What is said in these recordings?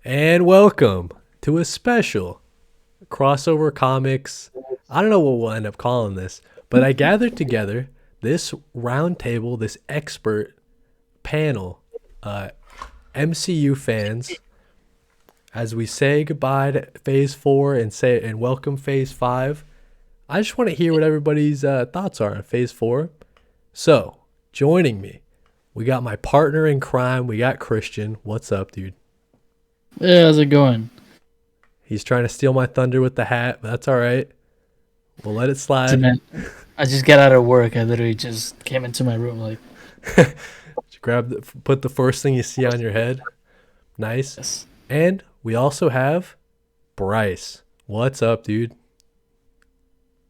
And welcome to a special crossover comics. I don't know what we'll end up calling this, but I gathered together this round table, this expert panel, uh, MCU fans, as we say goodbye to Phase 4 and welcome Phase 5. I just want to hear what everybody's thoughts are on Phase 4. So, joining me, we got my partner in crime. We got Christian. What's up, dude? Yeah, how's it going? He's trying to steal my thunder with the hat, but that's all right. We'll let it So, slide. man, I just got out of work. I literally just came into my room like Put the first thing you see on your head. Nice. this. And we also have Bryce. What's up, dude?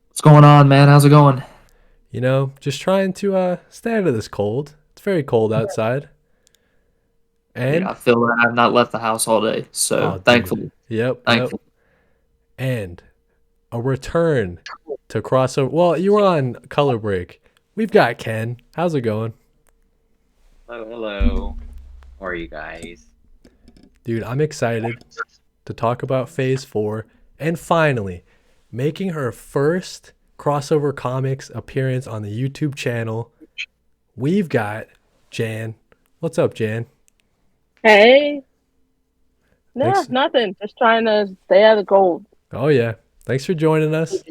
What's going on, man? How's it going? Just trying to stay out of this cold. It's very cold outside. Yeah, I And feel that I've not left the house all day, oh, so dude. thankful, Yep. thankful. And a return to crossover. Well, you were on color break. We've got Ken. How's it going? Hello, hello. How are you guys? Dude, I'm excited to talk about Phase 4 and finally making her first crossover comics appearance on the YouTube channel. We've got Jan. What's up, Jan? Hey, no, Thanks. nothing. Just trying to stay out of the cold. Oh, yeah. Thanks for joining us.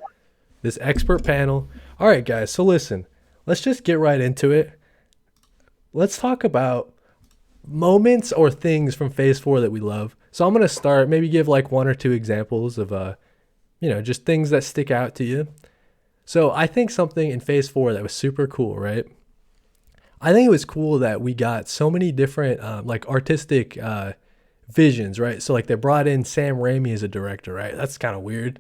This expert panel. All right, guys. So, listen, let's just get right into it. Let's talk about moments or things from Phase 4 that we love. So, I'm going to start, maybe give like one or two examples of, just things that stick out to you. So I think something in Phase 4 that was super cool, right? I think it was cool that we got so many different like artistic visions, right? So like they brought in Sam Raimi as a director, right? That's kind of weird,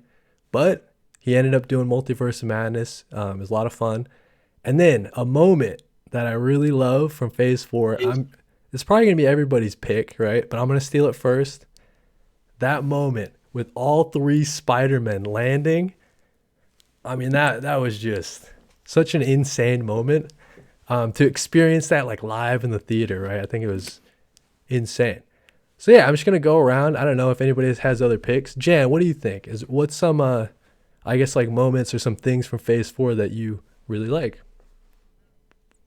but he ended up doing Multiverse of Madness. It was a lot of fun. And then a moment that I really love from Phase 4, it's probably gonna be everybody's pick, right? But I'm gonna steal it first. That moment with all three Spider-Men landing, I mean that was just such an insane moment. To experience that like live in the theater, right? I think it was insane. So yeah, I'm just gonna go around. I don't know if anybody has other picks. Jan, what do you think? What's some I guess like moments or some things from Phase 4 that you really like?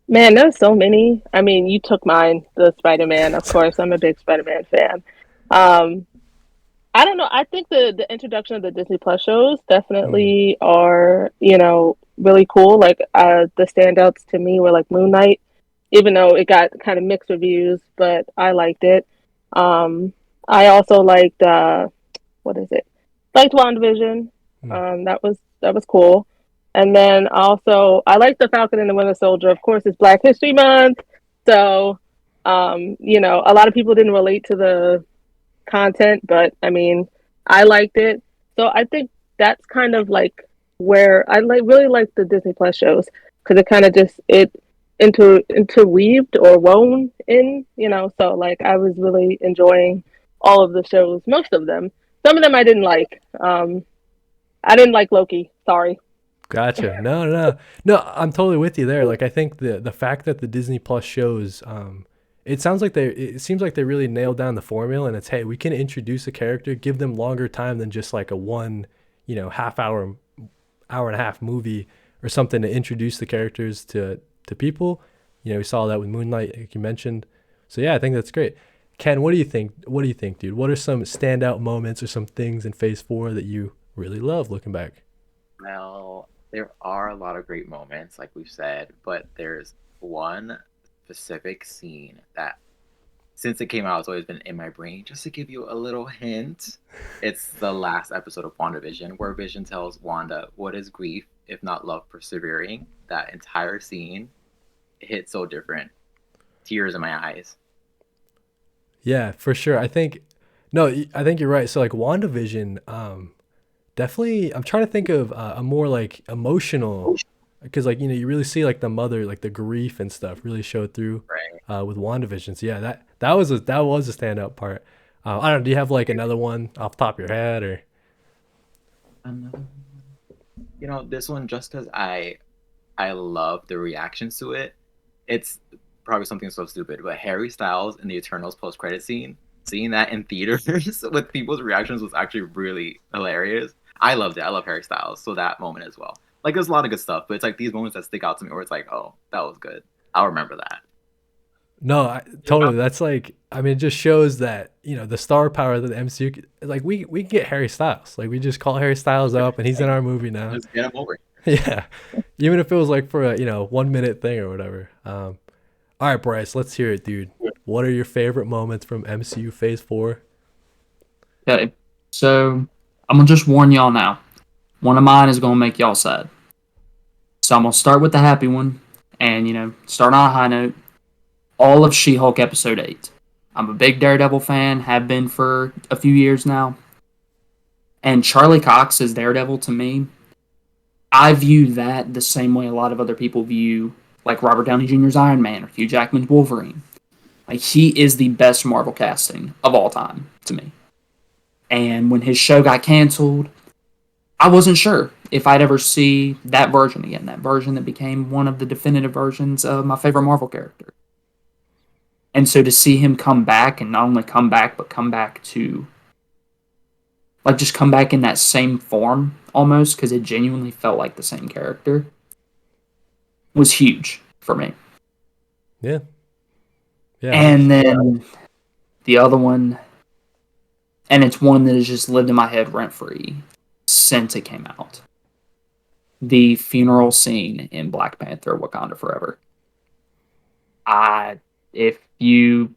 Man, there's so many. I mean, you took mine, the Spider-Man. Of course, I'm a big Spider-Man fan. Um, I don't know. I think the introduction of the Disney Plus shows Mm, definitely are, really cool. Like the standouts to me were like Moon Knight, even though it got kind of mixed reviews, but I liked it. Um, I also liked what is it? Liked WandaVision. mm. That was cool. And then also I like the Falcon and the Winter Soldier. Of course, it's Black History Month, so a lot of people didn't relate to the content, but I mean, I liked it. So I think that's kind of like where I really like the Disney Plus shows because it kind of just it interweaved or woven in, So like I was really enjoying all of the shows, most of them. Some of them I didn't like. I didn't like Loki. Sorry. Gotcha. No. I'm totally with you there. Like I think the fact that the Disney Plus shows, it seems like they really nailed down the formula, and it's hey, we can introduce a character, give them longer time than just like a one, half hour, hour and a half movie or something to introduce the characters to people. We saw that with Moonlight, like you mentioned. So yeah, I think that's great. Ken, what do you think? What do you think, dude? What are some standout moments or some things in Phase 4 that you really love looking back? Well, there are a lot of great moments, like we've said, but there's one specific scene that, since it came out, it's always been in my brain. Just to give you a little hint, it's the last episode of WandaVision, where Vision tells Wanda, "What is grief if not love persevering?" That entire scene hit so different. Tears in my eyes. Yeah, for sure. I think you're right. So like WandaVision, definitely. I'm trying to think of a more like emotional, because like you really see like the mother, like the grief and stuff, really showed through Right. with WandaVision. So yeah, that was a standout part. I don't know. Do you have like another one off the top of your head or? Another, this one, just because I love the reactions to it. It's probably something so stupid, but Harry Styles in the Eternals post credit scene seeing that in theaters with people's reactions was actually really hilarious. I loved it. I love Harry Styles, so that moment as well. Like, there's a lot of good stuff, but it's like these moments that stick out to me where it's like, oh, that was good. I'll remember that. No, totally. That's like, I mean, it just shows that, the star power that the MCU, like we can get Harry Styles. Like we just call Harry Styles up and he's in our movie now. Just get him over. Yeah. Even if it was like for a, 1 minute thing or whatever. All right, Bryce, let's hear it, dude. What are your favorite moments from MCU Phase 4? Okay, so I'm gonna just warn y'all now. One of mine is gonna make y'all sad. So I'm gonna start with the happy one, and start on a high note. All of She-Hulk episode 8. I'm a big Daredevil fan, have been for a few years now. And Charlie Cox as Daredevil, to me, I view that the same way a lot of other people view like Robert Downey Jr.'s Iron Man or Hugh Jackman's Wolverine. Like, he is the best Marvel casting of all time to me. And when his show got canceled, I wasn't sure if I'd ever see that version again, that version that became one of the definitive versions of my favorite Marvel character. And so to see him come back, and not only come back, but come back to, like, just come back in that same form almost, because it genuinely felt like the same character, was huge for me. Yeah. Yeah. And then the other one, and it's one that has just lived in my head rent-free since it came out. The funeral scene in Black Panther: Wakanda Forever. If you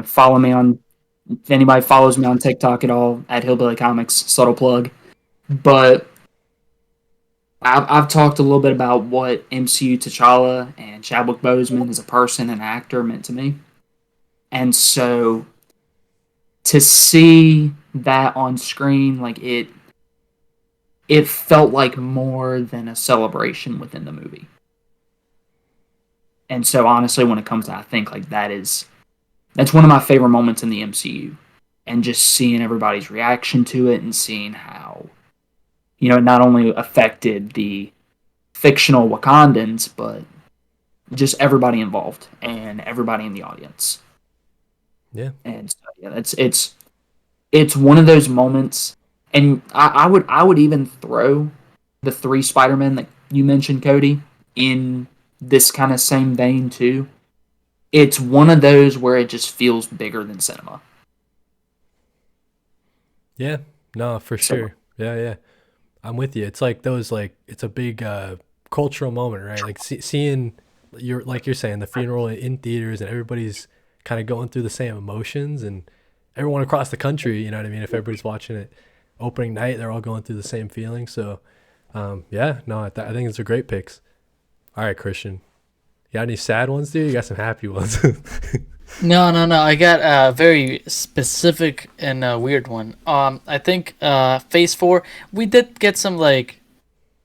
follow me on, if anybody follows me on TikTok at all, at Hillbilly Comics, subtle plug, but I've talked a little bit about what MCU T'Challa and Chadwick Boseman as a person and actor meant to me. And so to see that on screen, like, it felt like more than a celebration within the movie. And so honestly, when it comes to, I think like that's one of my favorite moments in the MCU. And just seeing everybody's reaction to it and seeing how, it not only affected the fictional Wakandans, but just everybody involved and everybody in the audience. Yeah. And so, yeah, it's one of those moments, and I would even throw the 3 Spider-Men that you mentioned, Cody, in this kind of same vein too. It's one of those where it just feels bigger than cinema. Yeah. No, for sure. Yeah. I'm with you. It's like those, like, it's a big cultural moment, right? Like seeing like you're saying, the funeral in theaters and everybody's kind of going through the same emotions, and everyone across the country, you know what I mean? If everybody's watching it opening night, they're all going through the same feeling. So, yeah, no, I think it's a great picks. All right, Christian, you got any sad ones, dude? You got some happy ones. No. I got a very specific and weird one. I think Phase 4, we did get some like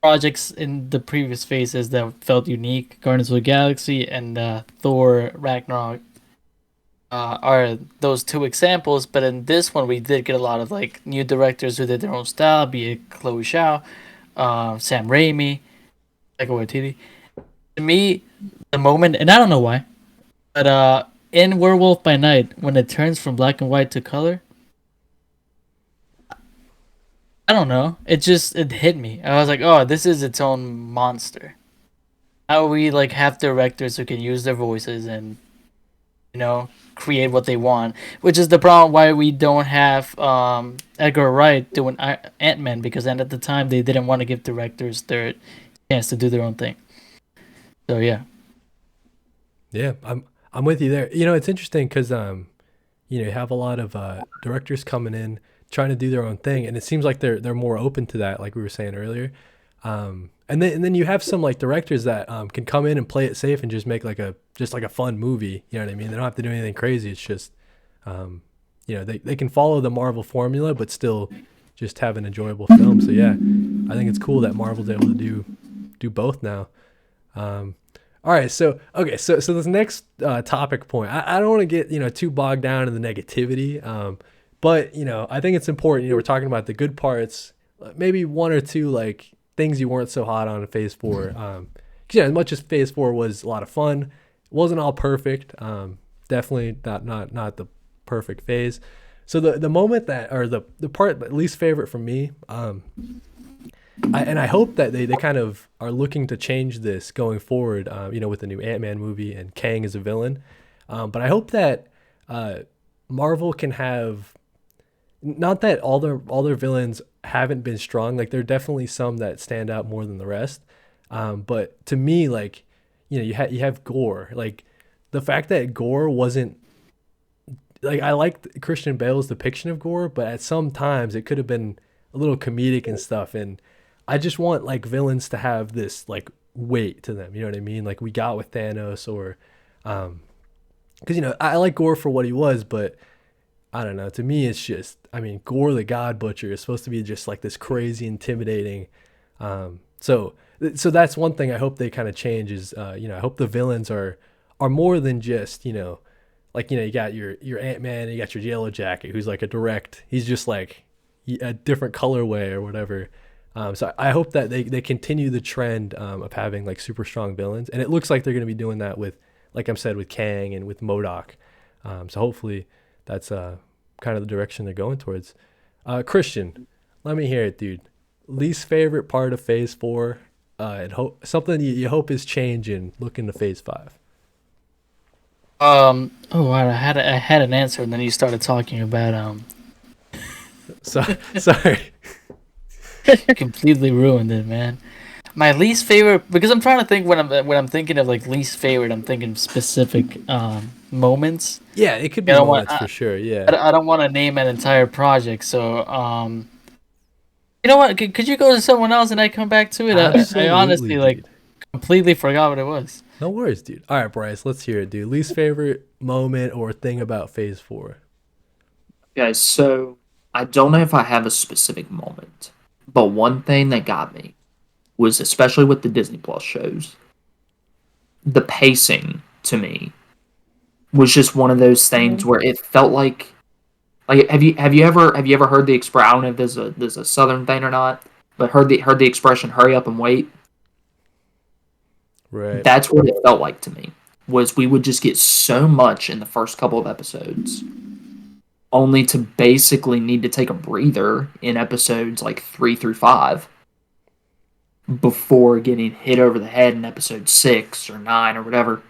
projects in the previous phases that felt unique. Guardians of the Galaxy and Thor Ragnarok are those 2 examples. But in this one, we did get a lot of like new directors who did their own style, be it Chloe Zhao, Sam Raimi, Taika Waititi. To me, the moment, and I don't know why, but in Werewolf by Night, when it turns from black and white to color, I don't know. It hit me. I was like, oh, this is its own monster. How we like have directors who can use their voices and create what they want, which is the problem why we don't have Edgar Wright doing Ant-Man, because then at the time they didn't want to give directors their chance to do their own thing. So yeah. Yeah, I'm with you there. It's interesting because you have a lot of directors coming in trying to do their own thing, and it seems like they're more open to that, like we were saying earlier. And then you have some like directors that can come in and play it safe and just make like a fun movie. You know what I mean? They don't have to do anything crazy. It's just they can follow the Marvel formula but still just have an enjoyable film. So yeah, I think it's cool that Marvel's able to do both now. All right, so this next topic point, I don't want to get too bogged down in the negativity, but I think it's important. We're talking about the good parts, maybe 1 or 2 like things you weren't so hot on in Phase 4. Because as much as Phase 4 was a lot of fun, it wasn't all perfect. Definitely not the perfect phase. So the moment that, or the part that least favorite for me, I hope that they kind of are looking to change this going forward, with the new Ant-Man movie and Kang as a villain. But I hope that Marvel can have, not that all their villains haven't been strong. Like there are definitely some that stand out more than the rest. But to me, like, you have Gore. Like the fact that Gore wasn't, like, I liked Christian Bale's depiction of Gore, but at some times it could have been a little comedic and stuff. And I just want like villains to have this like weight to them. You know what I mean? Like we got with Thanos, or because I like Gore for what he was, but I don't know. To me, it's just, I mean, Gore the God Butcher is supposed to be just like this crazy, intimidating. So that's one thing I hope they kind of change is, I hope the villains are more than just, like, you got your Ant-Man and you got your Yellow Jacket, who's like a direct, he's just like a different colorway or whatever. So I hope that they continue the trend of having like super strong villains. And it looks like they're going to be doing that with, like I said, with Kang and with MODOK. So hopefully that's kind of the direction they're going towards. Christian, let me hear it, dude. Least favorite part of Phase 4, and something you hope is changing looking to Phase 5. Oh, wow, I had an answer, and then you started talking about So sorry. completely ruined it, man. My least favorite, because I'm trying to think when I'm thinking of like least favorite, I'm thinking specific moments. Yeah, it could be I don't want moments for sure. I, Yeah, I don't want to name an entire project, so you know what? Could you go to someone else and I come back to it? I absolutely, honestly like dude. completely forgot what it was. No worries, dude. All right, Bryce, let's hear it, dude. Least favorite moment or thing about Phase 4. Guys, so I don't know if I have a specific moment, but one thing that got me was, especially with the Disney Plus shows, the pacing to me was just one of those things Mhm. where it felt like have you ever heard the expression? I don't know if there's a Southern thing or not, but heard the expression "hurry up and wait." Right. That's what it felt like to me. Was we would just get so much in the first couple of episodes, only to basically need to take a breather in episodes like 3 through 5 before getting hit over the head in episode 6 or 9 or whatever.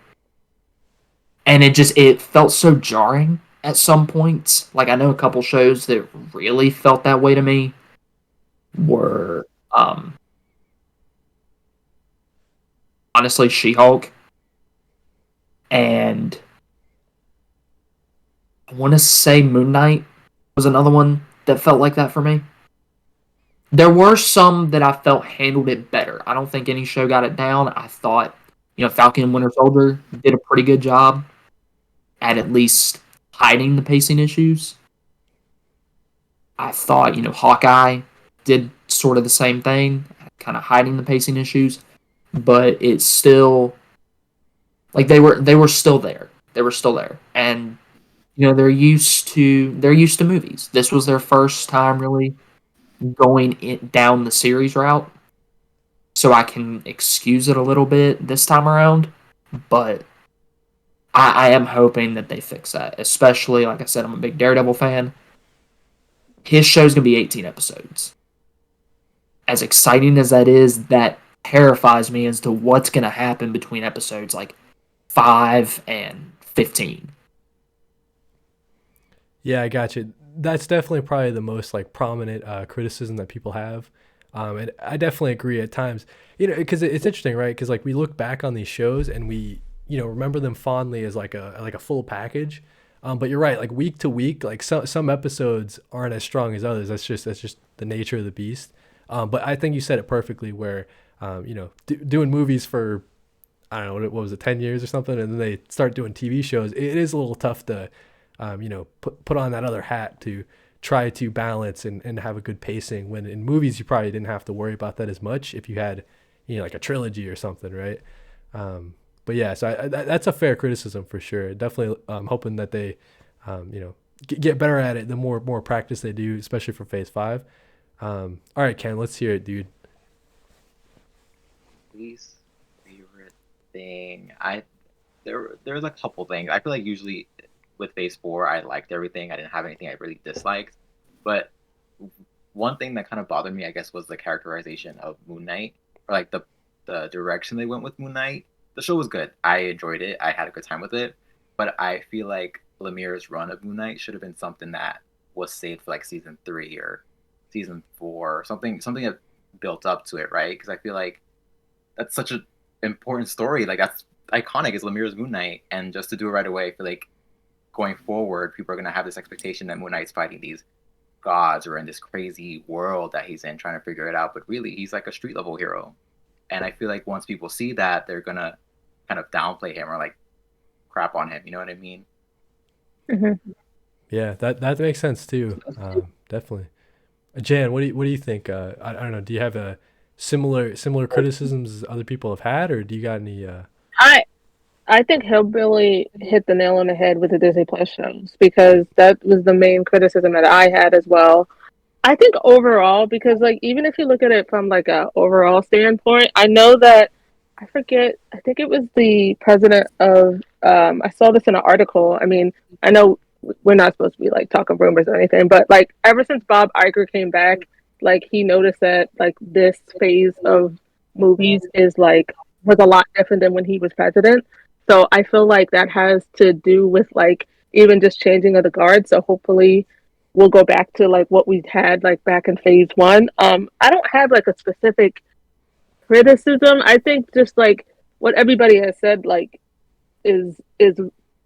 And it felt so jarring at some points. Like I know a couple shows that really felt that way to me were honestly She-Hulk, and I want to say Moon Knight was another one that felt like that for me. There were some that I felt handled it better. I don't think any show got it down. I thought, Falcon and Winter Soldier did a pretty good job at least hiding the pacing issues. I thought, Hawkeye did sort of the same thing, kind of hiding the pacing issues, but it's still like they were still there. They were still there, and they're used to movies. This was their first time really going down the series route, so I can excuse it a little bit this time around. But I am hoping that they fix that. Especially, like I said, I'm a big Daredevil fan. His show's gonna be 18 episodes. As exciting as that is, that terrifies me as to what's gonna happen between episodes like 5 and 15. Yeah, I got you. That's definitely probably the most like prominent criticism that people have, and I definitely agree at times. Because it's interesting, right? Because like we look back on these shows and we remember them fondly as like a full package. But you're right, like week to week, like some episodes aren't as strong as others. That's just the nature of the beast. But I think you said it perfectly, where doing movies for, I don't know, what was it, 10 years or something, and then they start doing TV shows. It is a little tough to put on that other hat to try to balance and have a good pacing, when in movies you probably didn't have to worry about that as much if you had like a trilogy or something, right? But yeah, so that's a fair criticism for sure. Definitely hoping that they get better at it the more practice they do, especially for Phase 5. All right, Ken, let's hear it, dude. Least favorite thing. There's a couple things. I feel like usually with Phase 4, I liked everything. I didn't have anything I really disliked. But one thing that kind of bothered me, I guess, was the characterization of Moon Knight, or like the direction they went with Moon Knight. The show was good. I enjoyed it. I had a good time with it. But I feel like Lemire's run of Moon Knight should have been something that was saved for like season 3 or season 4, or something that built up to it, right? Because I feel like that's such an important story. Like that's iconic is Lemire's Moon Knight, and just to do it right away, I feel like going forward, people are gonna have this expectation that Moon Knight's fighting these gods or in this crazy world that he's in, trying to figure it out. But really, he's like a street level hero, and I feel like once people see that, they're gonna kind of downplay him or like crap on him. You know what I mean? Mm-hmm. Yeah, that makes sense too. Definitely. Jan, what do you think? I don't know. Do you have a similar criticisms as other people have had, or do you got any? I I think Hillbilly hit the nail on the head with the Disney Plus shows because that was the main criticism that I had as well. I think overall, because like even if you look at it from like a overall standpoint, I know that I forget. I think it was the president of. I saw this in an article. I mean, I know we're not supposed to be like talking rumors or anything, but like ever since Bob Iger came back, like he noticed that like this phase of movies is like was a lot different than when he was president. So I feel like that has to do with like even just changing of the guard. So hopefully we'll go back to like what we had like back in phase one. I don't have like a specific criticism. I think just like what everybody has said like is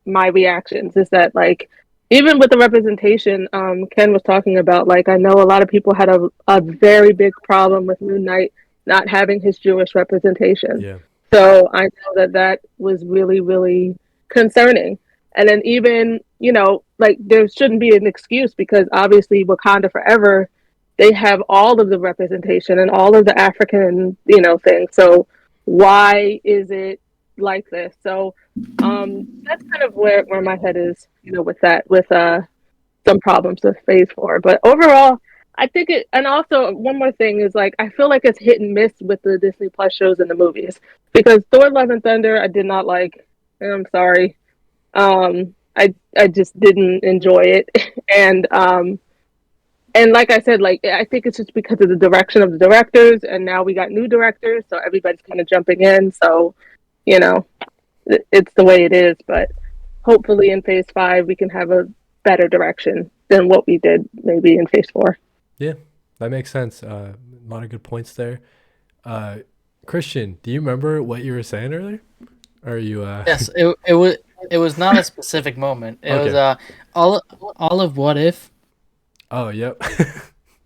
my reactions is that like even with the representation Ken was talking about, like I know a lot of people had a very big problem with Moon Knight not having his Jewish representation. Yeah. So I know that that was really, really concerning. And then even, you know, like there shouldn't be an excuse because obviously Wakanda Forever, they have all of the representation and all of the African, you know, things. So why is it like this? So that's kind of where my head is, you know, with that, with some problems with phase four. But overall, I think it, and also one more thing is like I feel like it's hit and miss with the Disney Plus shows and the movies because Thor: Love and Thunder I did not like. And I'm sorry, I just didn't enjoy it, and like I said, like I think it's just because of the direction of the directors, and now we got new directors, so everybody's kind of jumping in. So, you know, it's the way it is. But hopefully in Phase 5 we can have a better direction than what we did maybe in Phase 4. Yeah, that makes sense. A lot of good points there. Christian, do you remember what you were saying earlier? Or are you? Yes, it was not a specific moment. It was Okay. all of What If. Oh, yep.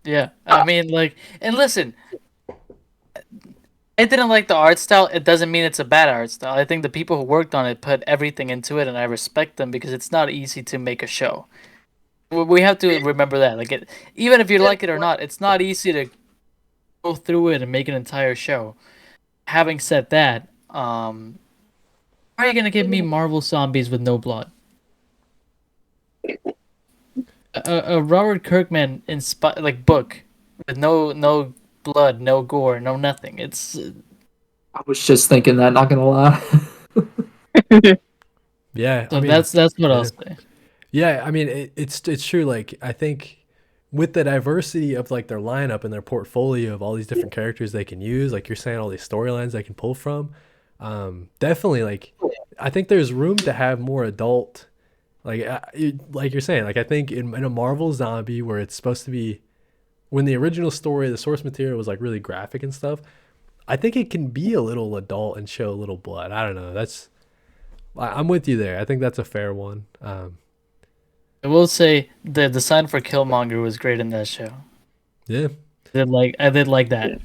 Yeah, I mean like, and listen, I didn't like the art style. It doesn't mean it's a bad art style. I think the people who worked on it put everything into it, and I respect them because it's not easy to make a show. We have to remember that. Like, even if you like it or not, it's not easy to go through it and make an entire show. Having said that, how are you gonna give me Marvel zombies with no blood? A Robert Kirkman like book with no blood, no gore, no nothing. It's I was just thinking that, not gonna lie. Yeah, I so mean, that's what yeah. I'll say. Yeah, I mean, it's true. Like, I think with the diversity of like their lineup and their portfolio of all these different characters they can use, like you're saying, all these storylines they can pull from, definitely like I think there's room to have more adult, like like you're saying, like I think in a Marvel zombie where it's supposed to be when the original story, the source material was like really graphic and stuff. I think it can be a little adult and show a little blood. I don't know. I'm with you there. I think that's a fair one. I will say the design for Killmonger was great in that show. Yeah. I did like that.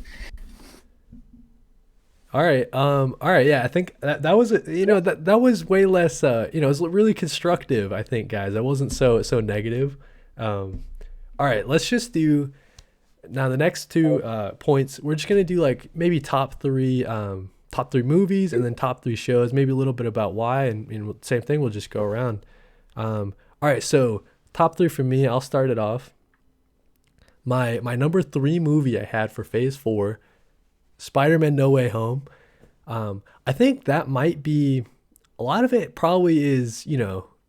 All right. All right. Yeah. I think that was that was way less. It was really constructive. I think, guys. I wasn't so negative. All right. Let's just do now the next two points. We're just gonna do like maybe top three movies and then top three shows. Maybe a little bit about why and same thing. We'll just go around. All right. So top three for me. I'll start it off. My number 3 movie I had for Phase 4. Spider-Man No Way Home. I think that might be a lot of it probably is,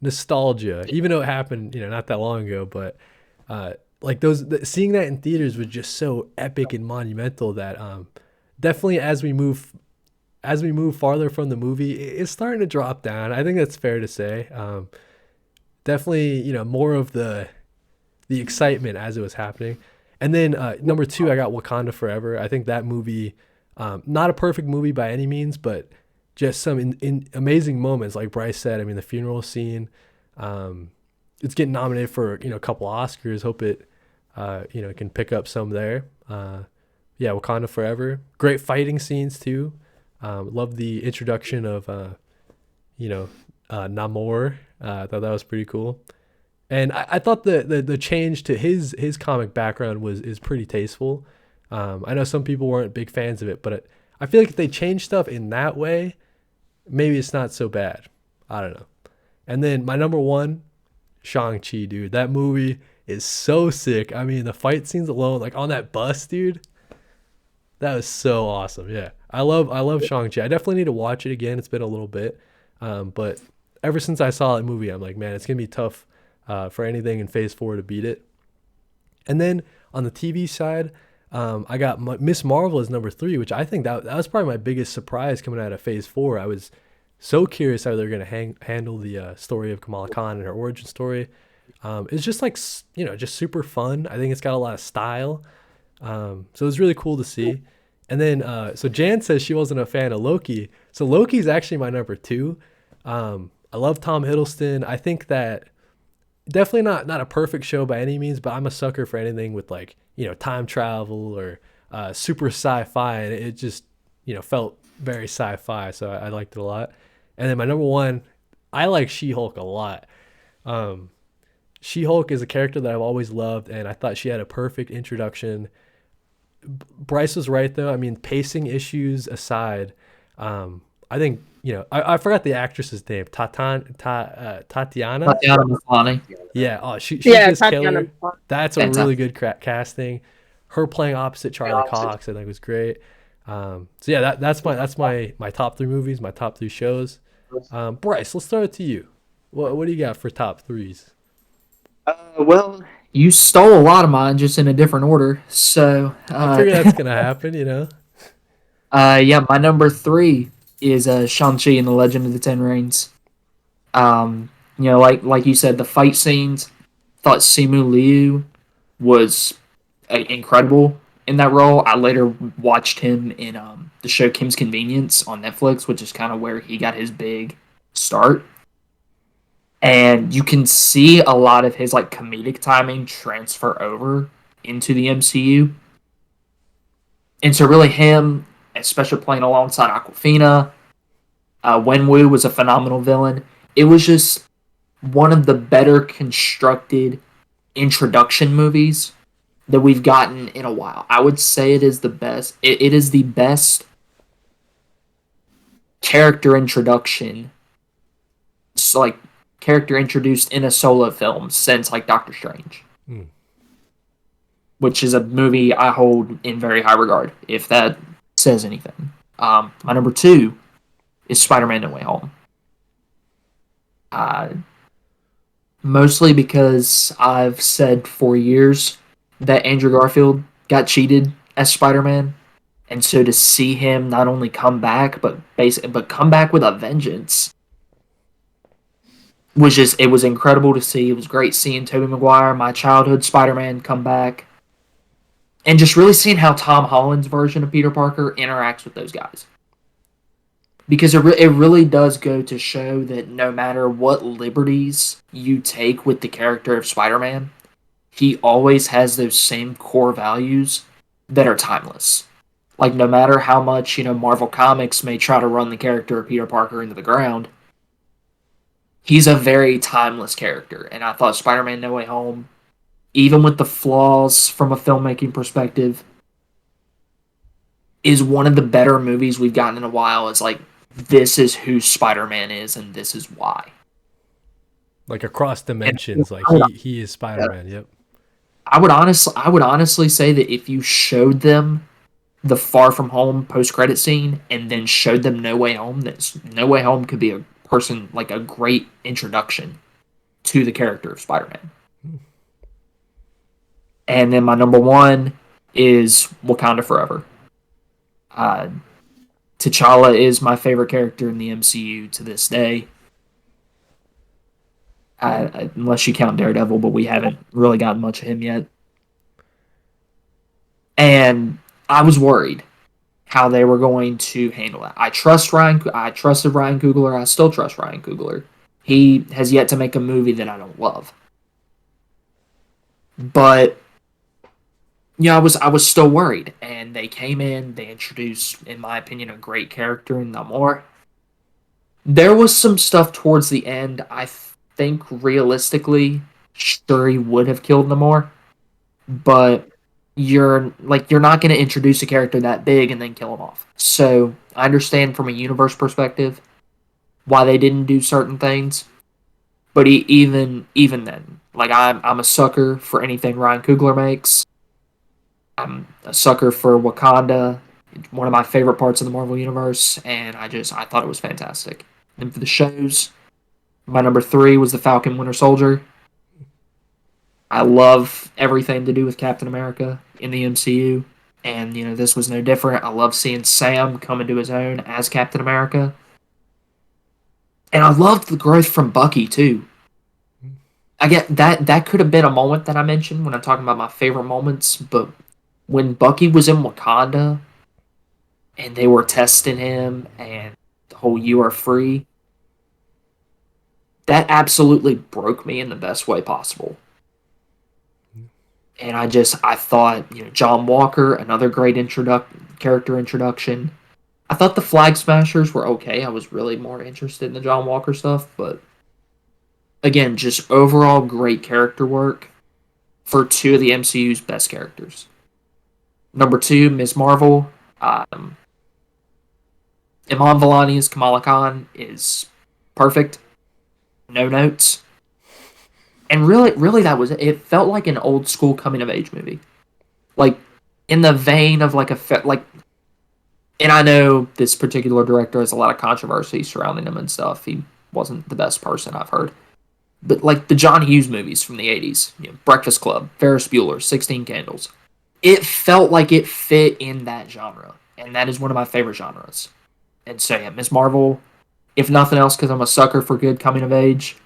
nostalgia, even though it happened, not that long ago. But like seeing that in theaters was just so epic and monumental that definitely as we move farther from the movie, it's starting to drop down. I think that's fair to say. Definitely, more of the excitement as it was happening. And then number two, I got Wakanda Forever. I think that movie, not a perfect movie by any means, but just some in amazing moments. Like Bryce said, I mean, the funeral scene, it's getting nominated for, a couple Oscars. Hope it, can pick up some there. Yeah, Wakanda Forever. Great fighting scenes too. Love the introduction of, Namor. I thought that was pretty cool. And I thought the change to his comic background is pretty tasteful. I know some people weren't big fans of it, but I feel like if they change stuff in that way, maybe it's not so bad. I don't know. And then my number one, Shang-Chi, dude. That movie is so sick. I mean, the fight scenes alone, like on that bus, dude, that was so awesome. Yeah. I love Shang-Chi. I definitely need to watch it again. It's been a little bit. But ever since I saw that movie, I'm like, man, it's going to be tough for anything in Phase 4 to beat it. And then on the TV side, I got Miss Marvel as number 3, which I think that was probably my biggest surprise coming out of Phase 4. I was so curious how they're going to handle the story of Kamala Khan and her origin story. It's just like, just super fun. I think it's got a lot of style. So it was really cool to see. And then, so Jan says she wasn't a fan of Loki. So Loki's actually my number 2. I love Tom Hiddleston. I think that definitely not a perfect show by any means, but I'm a sucker for anything with like, time travel or super sci-fi. And it just, felt very sci-fi. So I liked it a lot. And then my number 1, I like She-Hulk a lot. She-Hulk is a character that I've always loved, and I thought she had a perfect introduction. Bryce was right though. I mean, pacing issues aside, I think I forgot the actress's name. Tatiana. Tatiana Maslany. Yeah. Oh, she's Yeah, just Tatiana. killer. That's a really good casting. Her playing opposite Charlie Cox, I think, was great. So yeah, that's my top 3 movies, my top 3 shows. Bryce, let's start with you. What do you got for top 3s? Well, you stole a lot of mine, just in a different order. So I figure that's gonna happen. yeah, my number 3 is Shang-Chi and the Legend of the Ten Rings. Like you said, the fight scenes. Thought Simu Liu was incredible in that role. I later watched him in the show Kim's Convenience on Netflix, which is kind of where he got his big start. And you can see a lot of his like comedic timing transfer over into the MCU. And so really him, especially playing alongside Aquafina, Wenwu was a phenomenal villain. It was just one of the better constructed introduction movies that we've gotten in a while. I would say it is the best. It is the best character introduction. So, like, character introduced in a solo film since like Doctor Strange, which is a movie I hold in very high regard, if that says anything. My number 2 is Spider-Man No Way Home. Mostly because I've said for years that Andrew Garfield got cheated as Spider-Man, and so to see him not only come back but come back with a vengeance it was incredible to see. It was great seeing Tobey Maguire, my childhood Spider-Man, come back. And just really seeing how Tom Holland's version of Peter Parker interacts with those guys. Because it really does go to show that no matter what liberties you take with the character of Spider-Man, he always has those same core values that are timeless. Like, no matter how much, Marvel Comics may try to run the character of Peter Parker into the ground, he's a very timeless character, and I thought Spider-Man No Way Home, even with the flaws from a filmmaking perspective, is one of the better movies we've gotten in a while. It's like, this is who Spider-Man is, and this is why. Like across dimensions, like he is Spider-Man. Yep. I would honestly say that if you showed them the Far From Home post-credit scene and then showed them No Way Home, that No Way Home could be a person like a great introduction to the character of Spider-Man. And then my number one is Wakanda Forever. Uh, T'Challa is my favorite character in the MCU to this day. Unless you count Daredevil, but we haven't really gotten much of him yet. And I was worried how they were going to handle it. I trusted Ryan Coogler. I still trust Ryan Coogler. He has yet to make a movie that I don't love. But I was still worried, and they came in. They introduced, in my opinion, a great character in Namor. There was some stuff towards the end. I think realistically, Shuri would have killed Namor, but you're not going to introduce a character that big and then kill him off. So I understand from a universe perspective why they didn't do certain things, but even then, like I'm a sucker for anything Ryan Coogler makes. I'm a sucker for Wakanda, one of my favorite parts of the Marvel Universe, and I thought it was fantastic. And for the shows, my number 3 was the Falcon Winter Soldier. I love everything to do with Captain America in the MCU, and this was no different. I love seeing Sam come into his own as Captain America, and I loved the growth from Bucky too. I get that could have been a moment that I mentioned when I'm talking about my favorite moments, but when Bucky was in Wakanda and they were testing him and the whole "you are free," that absolutely broke me in the best way possible. And I thought, John Walker, another great character introduction. I thought the Flag Smashers were okay. I was really more interested in the John Walker stuff, but again, just overall great character work for 2 of the MCU's best characters. Number 2, Ms. Marvel. Iman Vellani's Kamala Khan is perfect. No notes. And really, that was it. It felt like an old school coming of age movie, like in the vein of like And I know this particular director has a lot of controversy surrounding him and stuff. He wasn't the best person, I've heard, but like the John Hughes movies from the '80s, Breakfast Club, Ferris Bueller, 16 Candles. It felt like it fit in that genre, and that is one of my favorite genres. And so yeah, Ms. Marvel, if nothing else, because I'm a sucker for good coming of age,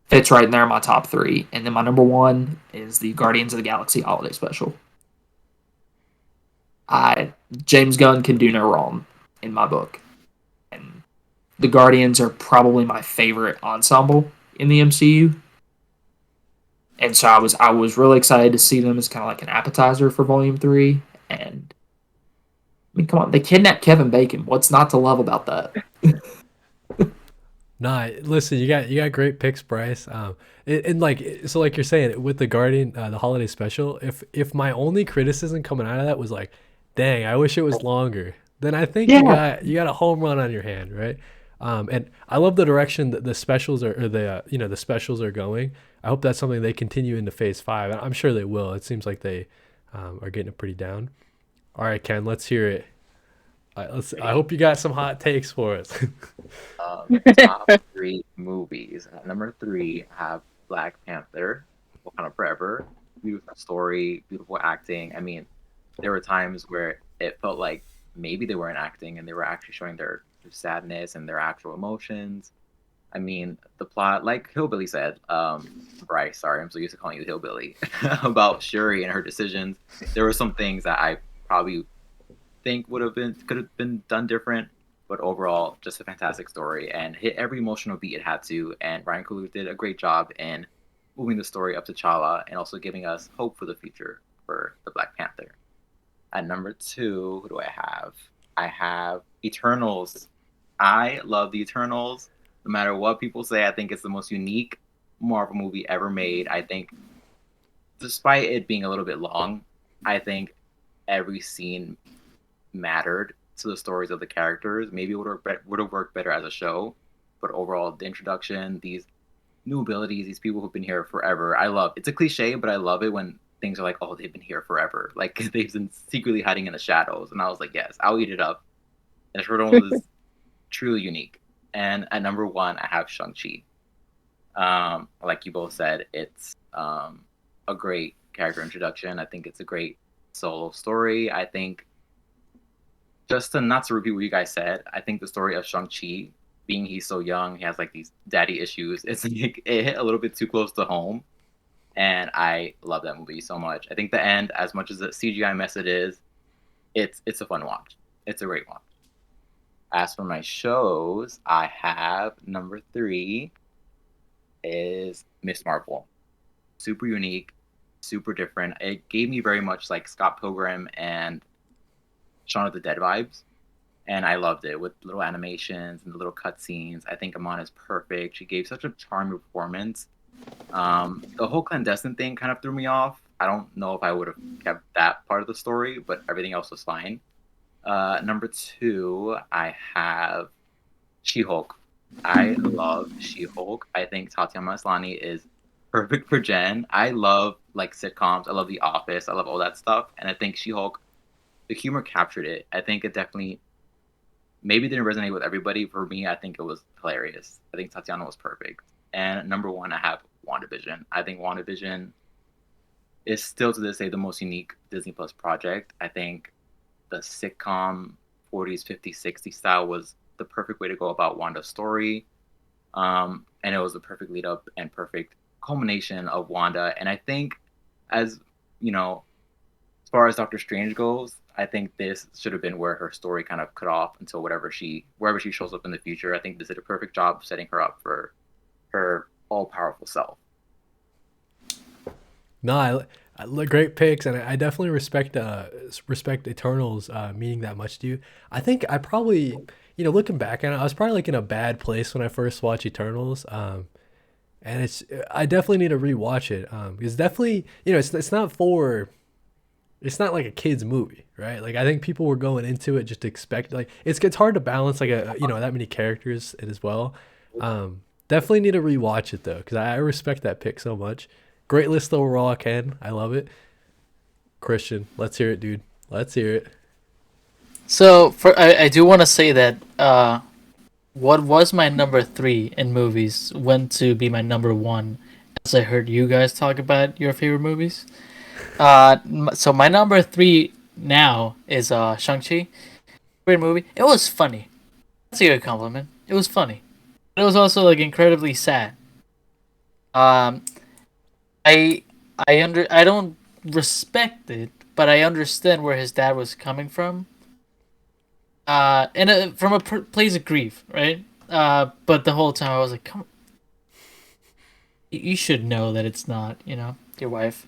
fits right in there in my top 3. And then my number 1 is the Guardians of the Galaxy Holiday Special. James Gunn can do no wrong in my book. And the Guardians are probably my favorite ensemble in the MCU. And so I was really excited to see them as kind of like an appetizer for Volume 3. And I mean, come on, they kidnapped Kevin Bacon. What's not to love about that? Nah, listen, you got great picks, Bryce. And like so, like you're saying with the Guardian, the holiday special. If my only criticism coming out of that was like, dang, I wish it was longer, then I think you got a home run on your hand, right? And I love the direction that the specials are, or the specials are going. I hope that's something they continue into Phase 5. I'm sure they will. It seems like they are getting it pretty down. All right, Ken, let's hear it. I hope you got some hot takes for us. Top 3 movies. At number 3, I have Black Panther, Wakanda Forever. Beautiful story, beautiful acting. I mean, there were times where it felt like maybe they weren't acting and they were actually showing their sadness and their actual emotions. I mean, the plot, like Hillbilly said, Bryce, sorry, I'm so used to calling you Hillbilly, about Shuri and her decisions. There were some things that I probably think could have been done different, but overall, just a fantastic story and hit every emotional beat it had to. And Ryan Coogler did a great job in moving the story up to T'Challa and also giving us hope for the future for the Black Panther. At number 2, who do I have? I have Eternals. I love the Eternals. No matter what people say, I think it's the most unique Marvel movie ever made. I think, despite it being a little bit long, I think every scene mattered to the stories of the characters. Maybe it would have worked better as a show, but overall, the introduction, these new abilities, these people who've been here forever. I love. It's a cliche, but I love it when things are like, oh, they've been here forever. Like they've been secretly hiding in the shadows, and I was like, yes, I'll eat it up. And Eternals is truly unique. And at number 1, I have Shang-Chi. Like you both said, it's a great character introduction. I think it's a great solo story. I think just to not to repeat what you guys said, I think the story of Shang-Chi, being he's so young, he has like these daddy issues. It's like it hit a little bit too close to home, and I love that movie so much. I think the end, as much as a CGI mess it is, it's a fun watch. It's a great watch. As for my shows, I have number 3 is Miss Marvel. Super unique, super different. It gave me very much like Scott Pilgrim and Shaun of the Dead vibes, and I loved it with little animations and the little cutscenes. I think Amon is perfect. She gave such a charming performance. The whole clandestine thing kind of threw me off. I don't know if I would have kept that part of the story, but everything else was fine. Number 2, I have She-Hulk. I love She-Hulk. I think Tatiana Maslany is perfect for Jen. I love like sitcoms. I love The Office. I love all that stuff, and I think She-Hulk, the humor captured it. I think it definitely maybe didn't resonate with everybody. For me, I think it was hilarious. I think Tatiana was perfect. And number 1, I have WandaVision. I think WandaVision is still to this day the most unique Disney Plus project. I think the sitcom 40s, 50s, 60s style was the perfect way to go about Wanda's story. And it was the perfect lead up and perfect culmination of Wanda. And I think, as you know, as far as Doctor Strange goes, I think this should have been where her story kind of cut off until wherever she shows up in the future. I think this did a perfect job of setting her up for her all powerful self. No, great picks, and I definitely respect Eternals meaning that much to you. I think I probably, looking back on it, I was probably like in a bad place when I first watched Eternals. And I definitely need to rewatch it. Because definitely, it's not like a kids movie, right? Like I think people were going into it just to expect like it's hard to balance like that many characters as well. Definitely need to rewatch it though, because I respect that pick so much. Great list overall, Ken. I love it. Christian, let's hear it, dude. Let's hear it. So I do want to say that what was my number 3 in movies went to be my number 1 as I heard you guys talk about your favorite movies. So my number 3 now is Shang-Chi. Great movie. It was funny. That's a good compliment. It was funny. But it was also like incredibly sad. Um, I don't respect it, but I understand where his dad was coming from. And from a place of grief, right? But the whole time I was like, come, you should know that it's not, your wife.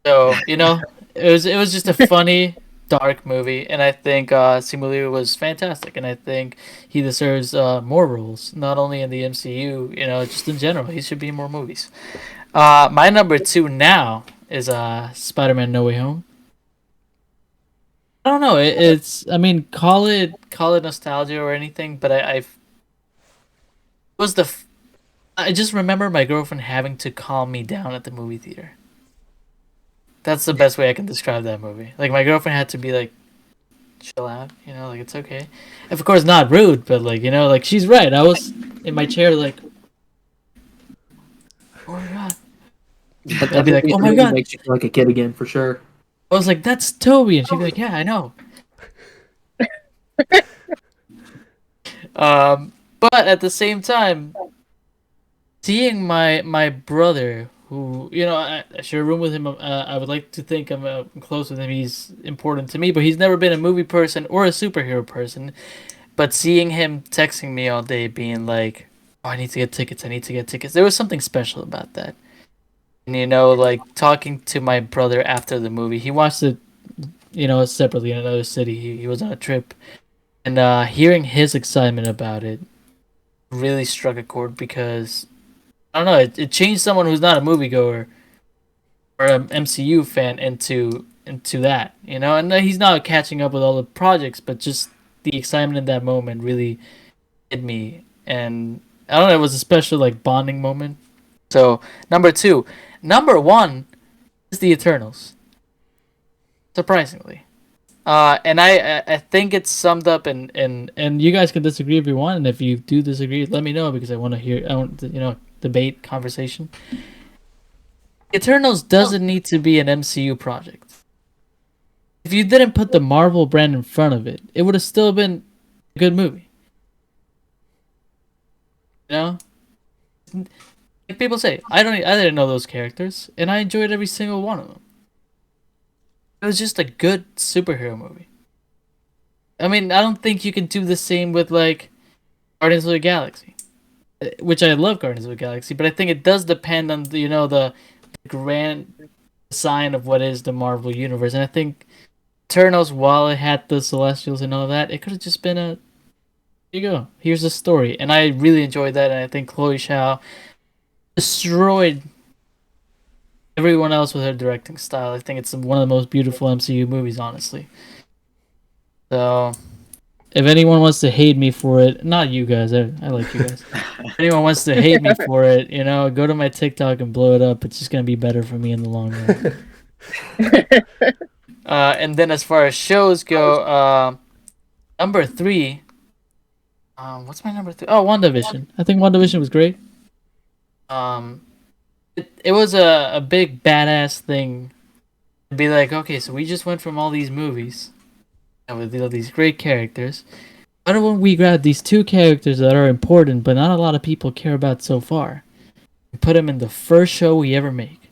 So it was just a funny, dark movie, and I think Simu Liu was fantastic, and I think he deserves more roles, not only in the MCU, just in general. He should be in more movies. My number 2 now is Spider-Man: No Way Home. I don't know. It's I mean, call it nostalgia or anything, but was I just remember my girlfriend having to calm me down at the movie theater. That's the best way I can describe that movie. Like my girlfriend had to be like, chill out, like it's okay. Of course, not rude, but like like she's right. I was in my chair like, oh my god. But I'd that be like, movie oh my really god. makes you feel like a kid again for sure. I was like, that's Toby, and she'd be like, yeah, I know. But at the same time, seeing my brother, who I share a room with him. I would like to think I'm close with him. He's important to me, but he's never been a movie person or a superhero person. But seeing him texting me all day, being like, "Oh, I need to get tickets. I need to get tickets." There was something special about that. And like talking to my brother after the movie, he watched it, separately in another city. He was on a trip, and hearing his excitement about it really struck a chord because I don't know. It changed someone who's not a moviegoer or an MCU fan into that, And he's not catching up with all the projects, but just the excitement in that moment really hit me, and I don't know. It was a special like bonding moment. So number 2, number 1 is the Eternals. Surprisingly, And I think it's summed up and you guys can disagree if you want, and if you do disagree, let me know because I want to hear. I want to, debate conversation. Eternals doesn't need to be an MCU project. If you didn't put the Marvel brand in front of it, it would have still been a good movie. You know, like people say, I didn't know those characters, and I enjoyed every single one of them. It was just a good superhero movie. I mean, I don't think you can do the same with like Guardians of the Galaxy, which I love Guardians of the Galaxy, but I think it does depend on the grand sign of what is the Marvel universe, and I think Eternals, while it had the Celestials and all that, it could have just been a here you go, here's a story, and I really enjoyed that, and I think Chloe Zhao destroyed everyone else with her directing style. I think it's one of the most beautiful MCU movies, honestly. So, if anyone wants to hate me for it, not you guys, I like you guys. If anyone wants to hate me for it, go to my TikTok and blow it up. It's just gonna be better for me in the long run. And then as far as shows go, number 3. What's my number 3? Oh, WandaVision. I think WandaVision was great. It was a big badass thing to be like, okay, so we just went from all these movies and with all these great characters. Why don't we grab these 2 characters that are important but not a lot of people care about so far and put them in the first show we ever make?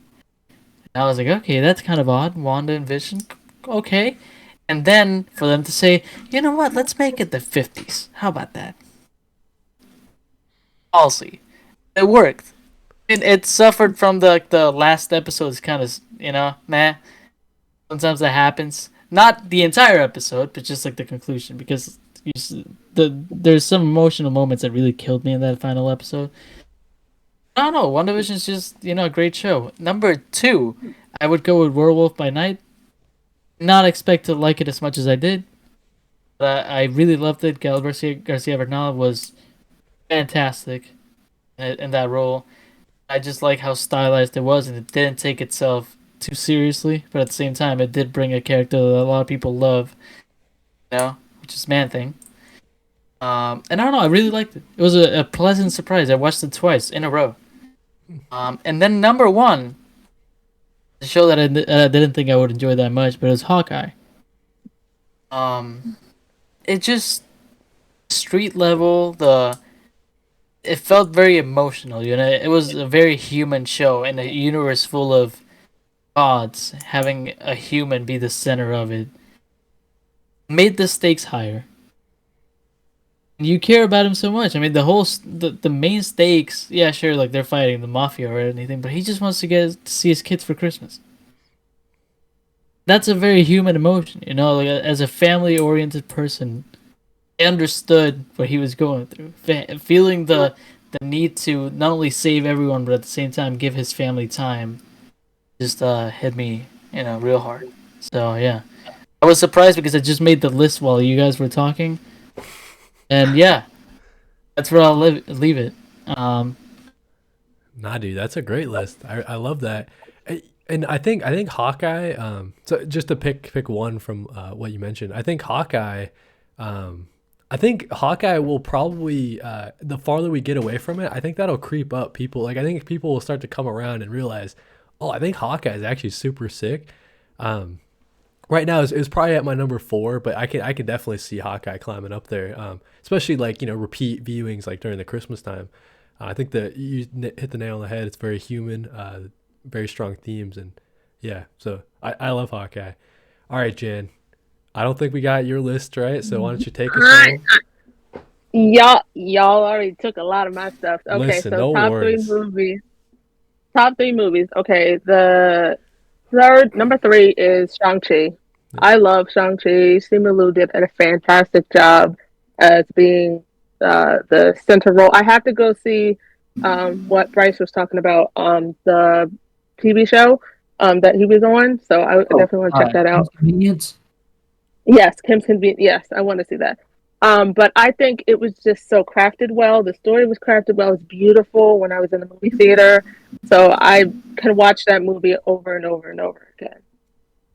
And I was like, okay, that's kind of odd. Wanda and Vision, okay. And then for them to say, you know what, let's make it the 50s. How about that? Policy. It worked. It suffered from the last episode's kind of, meh. Sometimes that happens. Not the entire episode, but just like the conclusion, because there's some emotional moments that really killed me in that final episode. I don't know. WandaVision's just a great show. Number 2, I would go with Werewolf by Night. Not expect to like it as much as I did, but I really loved it. Gael Garcia Bernal was fantastic in that role. I just like how stylized it was, and it didn't take itself too seriously, but at the same time, it did bring a character that a lot of people love, which is Man Thing. And I don't know, I really liked it. It was a pleasant surprise. I watched it twice in a row. And then number 1, the show that I didn't think I would enjoy that much, but it was Hawkeye. It just street level, it felt very emotional, It was a very human show in a universe full of gods. Having a human be the center of it made the stakes higher. You care about him so much. I mean, the main stakes, yeah, sure, like they're fighting the mafia or anything, but he just wants to get to see his kids for Christmas. That's a very human emotion, Like as a family-oriented person, I understood what he was going through, feeling the need to not only save everyone, but at the same time give his family time. Just hit me, real hard. So yeah, I was surprised because I just made the list while you guys were talking. And yeah, that's where I'll leave it. Nah, dude, that's a great list. I love that. And I think Hawkeye. So just to pick one from what you mentioned, I think Hawkeye. I think Hawkeye will probably the farther we get away from it, I think that'll creep up people. Like I think people will start to come around and realize, oh, I think Hawkeye is actually super sick. Right now it's probably at my number 4, but I can definitely see Hawkeye climbing up there, especially like repeat viewings like during the Christmas time. I think that you hit the nail on the head. It's very human, very strong themes, and yeah. So I love Hawkeye. All right, Jan. I don't think we got your list right, so why don't you take us home? Y'all already took a lot of my stuff. Okay, Listen, so no top worries. 3 movies. Top 3 movies. Okay, the number 3 is Shang-Chi. I love Shang-Chi. Simu Liu did a fantastic job as being the center role. I have to go see what Bryce was talking about on the TV show that he was on. So I definitely want to check that out. Convenience. Yes, Kim's Convenience. Yes, I want to see that. But I think it was just so crafted well. The story was crafted well. It was beautiful when I was in the movie theater. So I can watch that movie over and over and over again.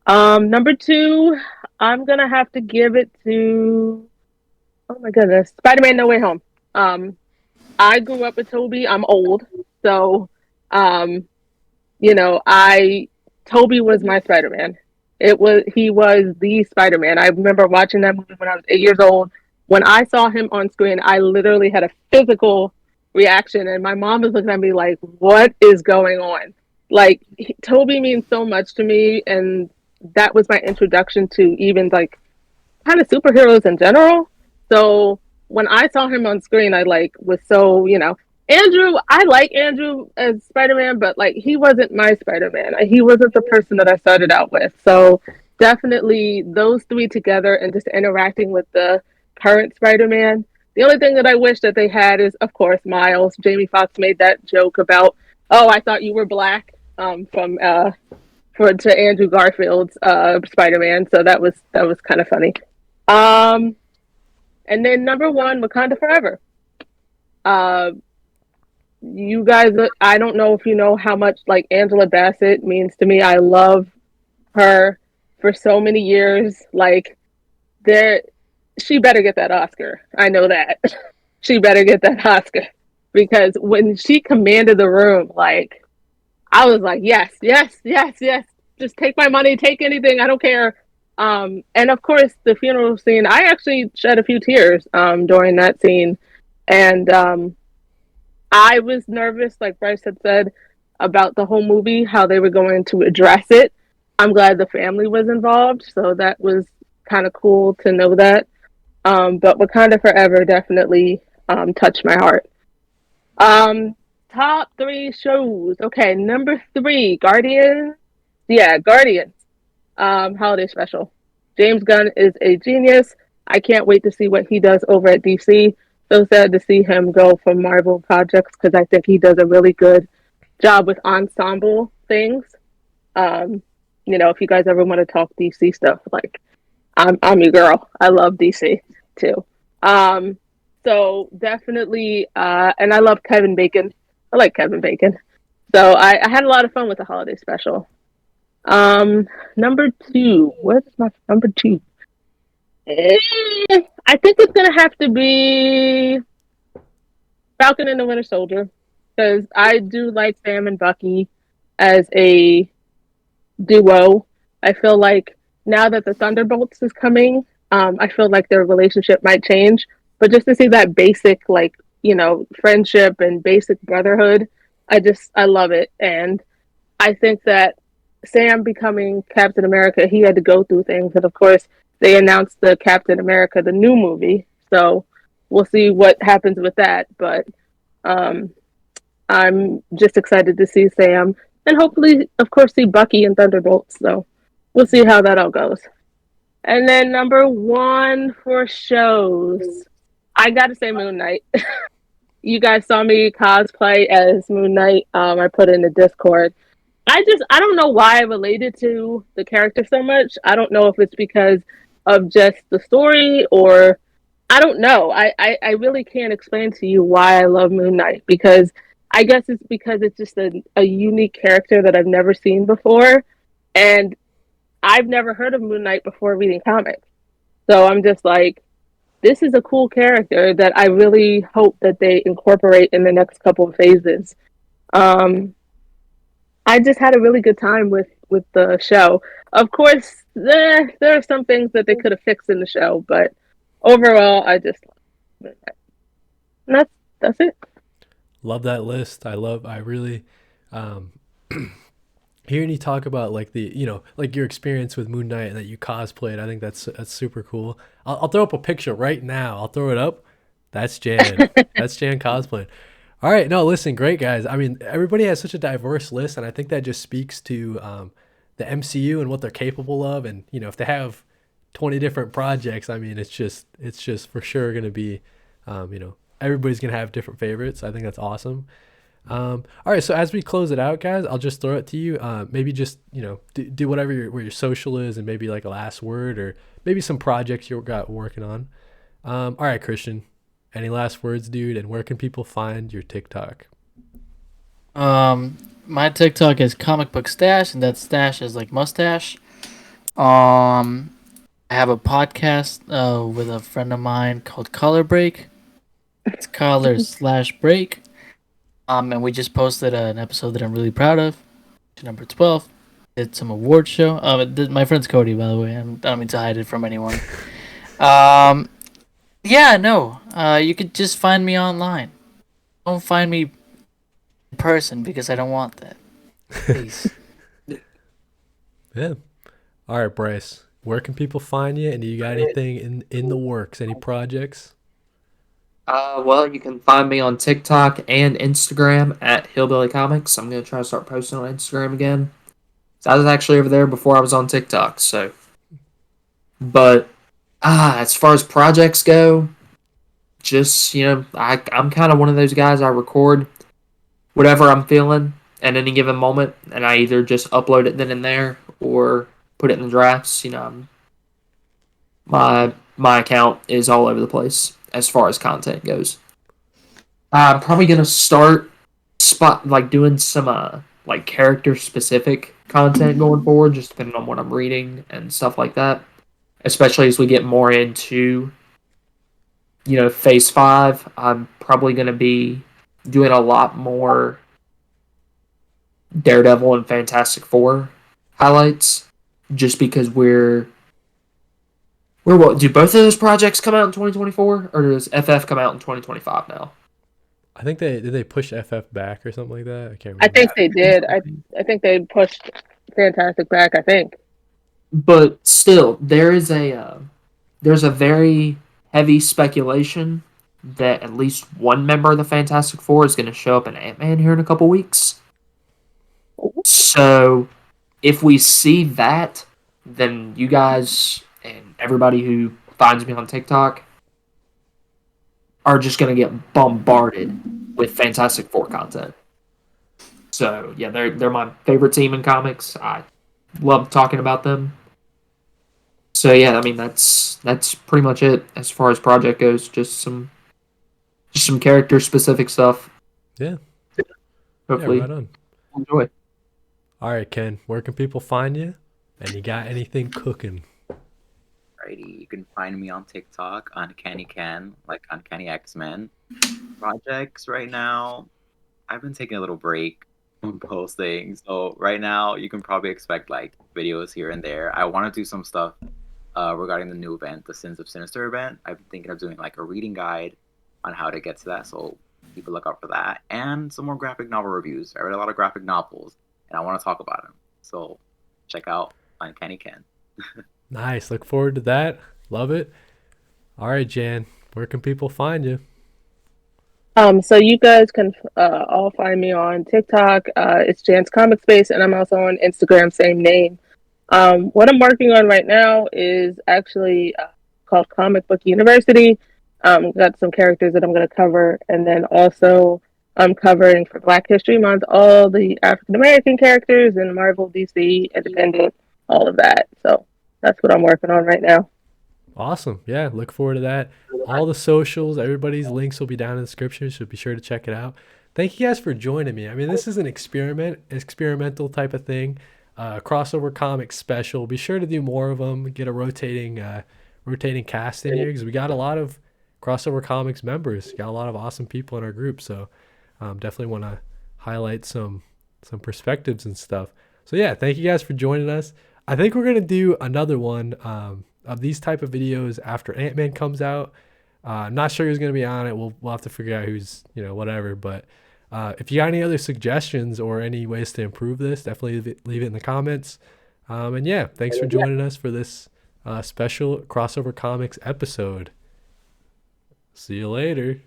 Number two, I'm gonna have to give it to. Oh my goodness, Spider-Man: No Way Home. Um, I grew up with Toby. I'm old, so um, I Toby was my Spider-Man. He was the Spider-Man. I remember watching that movie when I was 8 years old. When I saw him on screen, I literally had a physical reaction, and my mom was looking at me like, "What is going on?" Like Toby means so much to me, and that was my introduction to even like kind of superheroes in general. So when I saw him on screen, I like was so Andrew. I like Andrew as Spider Man, but like he wasn't my Spider Man. He wasn't the person that I started out with. So definitely those three together and just interacting with the current Spider Man. The only thing that I wish that they had is, of course, Miles. Jamie Foxx made that joke about, "Oh, I thought you were black," from for to Andrew Garfield's Spider Man. So that was kind of funny. Um, and then number one, Wakanda Forever. Uh, you guys, I don't know if you know how much like Angela Bassett means to me. I love her for so many years. Like there, she better get that Oscar. I know that she better get that Oscar because when she commanded the room, like I was like, yes, yes, yes, yes. Just take my money, take anything. I don't care. And of course, the funeral scene. I actually shed a few tears during that scene, and I was nervous, like Bryce had said, about the whole movie, how they were going to address it. I'm glad the family was involved, so that was kind of cool to know that. But Wakanda Forever definitely touched my heart. Um, Top three shows. Okay, number three, Guardians. Yeah, Guardians. Holiday special. James Gunn is a genius. I can't wait to see what he does over at DC. So sad to see him go from Marvel projects because I think he does a really good job with ensemble things. Um, if you guys ever want to talk DC stuff, like I'm your girl. I love DC too. Um, so definitely, and I love Kevin Bacon. I like Kevin Bacon. So I had a lot of fun with the holiday special. Number two. What's my number two? Eh, I think it's gonna have to be Falcon and the Winter Soldier because I do like Sam and Bucky as a duo. I feel like now that the Thunderbolts is coming, I feel like their relationship might change. But just to see that basic, like, friendship and basic brotherhood, I love it. And I think that Sam becoming Captain America, he had to go through things. And of course, they announced the Captain America, the new movie. So we'll see what happens with that. But um, I'm just excited to see Sam and hopefully, of course, see Bucky and Thunderbolts. So we'll see how that all goes. And then number one for shows, I got to say Moon Knight. You guys saw me cosplay as Moon Knight. I put in the Discord. I don't know why I related to the character so much. I don't know if it's because of just the story or I don't know. I really can't explain to you why I love Moon Knight because I guess it's because it's just a unique character that I've never seen before. And I've never heard of Moon Knight before reading comics. So I'm just like, this is a cool character that I really hope that they incorporate in the next couple of phases. Um, I just had a really good time with the show. Of course, there are some things that they could have fixed in the show, but overall, I just love it. And that's it. Love that list. I really, um, hearing you talk about like like your experience with Moon Knight and that you cosplayed. I think that's super cool. I'll throw up a picture right now. I'll throw it up. That's Jan. That's Jan cosplaying. All right, no, listen, great guys. I mean, everybody has such a diverse list, and I think that just speaks to the MCU and what they're capable of. And if they have 20 different projects, I mean, it's just for sure going to be, everybody's going to have different favorites. I think that's awesome. All right, so as we close it out, guys, I'll just throw it to you. Maybe just do whatever where your social is, and maybe like a last word, or maybe some projects you got working on. All right, Christian. Any last words, dude? And where can people find your TikTok? My TikTok is comic book stash, and that stash is like mustache. I have a podcast with a friend of mine called Color Break. It's color/break. And we just posted an episode that I'm really proud of, number 12. Did some award show. My friend's Cody, by the way. I don't mean to hide it from anyone. Um, yeah, no. You could just find me online. Don't find me in person because I don't want that. Please. Yeah. All right, Bryce. Where can people find you? And do you got anything in the works? Any projects? Well, you can find me on TikTok and Instagram at Hillbilly Comics. I'm gonna try to start posting on Instagram again. So I was actually over there before I was on TikTok. So, but as far as projects go, just I'm kind of one of those guys. I record whatever I'm feeling at any given moment, and I either just upload it then and there or put it in the drafts. My account is all over the place as far as content goes. I'm probably gonna start doing some like character specific content going forward, just depending on what I'm reading and stuff like that. Especially as we get more into Phase 5, I'm probably gonna be doing a lot more Daredevil and Fantastic Four highlights, just because we're what do both of those projects come out in 2024, or does FF come out in 2025 now? I think they push FF back or something like that. I can't I remember. think they did. I think they pushed Fantastic back. I think. But still, there's a very heavy speculation that at least one member of the Fantastic Four is going to show up in Ant-Man here in a couple weeks. So, if we see that, then you guys and everybody who finds me on TikTok are just going to get bombarded with Fantastic Four content. So, yeah, they're my favorite team in comics. I love talking about them. So yeah, I mean that's pretty much it as far as project goes. Just some character specific stuff. Yeah. Hopefully Yeah, right on. enjoy. All right, Ken. Where can people find you? And you got anything cooking? Alrighty, you can find me on TikTok, Uncanny Ken, like Uncanny X-Men. Projects right now, I've been taking a little break from posting, so right now you can probably expect like videos here and there. I want to do some stuff regarding the new event, the Sins of Sinister event. I've been thinking of doing like a reading guide on how to get to that, so keep a lookout for that. And some more graphic novel reviews. I read a lot of graphic novels, and I want to talk about them. So check out Uncanny Ken. Nice. Look forward to that. Love it. All right, Jan. Where can people find you? So you guys can all find me on TikTok. It's Jan's Comic Space, and I'm also on Instagram, same name. What I'm working on right now is actually called Comic Book University. Got some characters that I'm going to cover, and then also I'm covering for Black History Month all the African American characters in Marvel, DC, Independent, all of that. So that's what I'm working on right now. Awesome. Yeah, look forward to that. All the socials, everybody's links will be down in the description, so be sure to check it out. Thank you guys for joining me. I mean, this is an experimental type of thing. Crossover comic special. Be sure to do more of them. Get a rotating cast in here because we got a lot of crossover comics members. Got a lot of awesome people in our group, so definitely want to highlight some perspectives and stuff. So yeah, thank you guys for joining us. I think we're gonna do another one of these type of videos after Ant-Man comes out. I'm not sure who's gonna be on it. We'll have to figure out who's whatever. But if you got any other suggestions or any ways to improve this, definitely leave it in the comments. And yeah, thanks for joining us for this special crossover comics episode. See you later.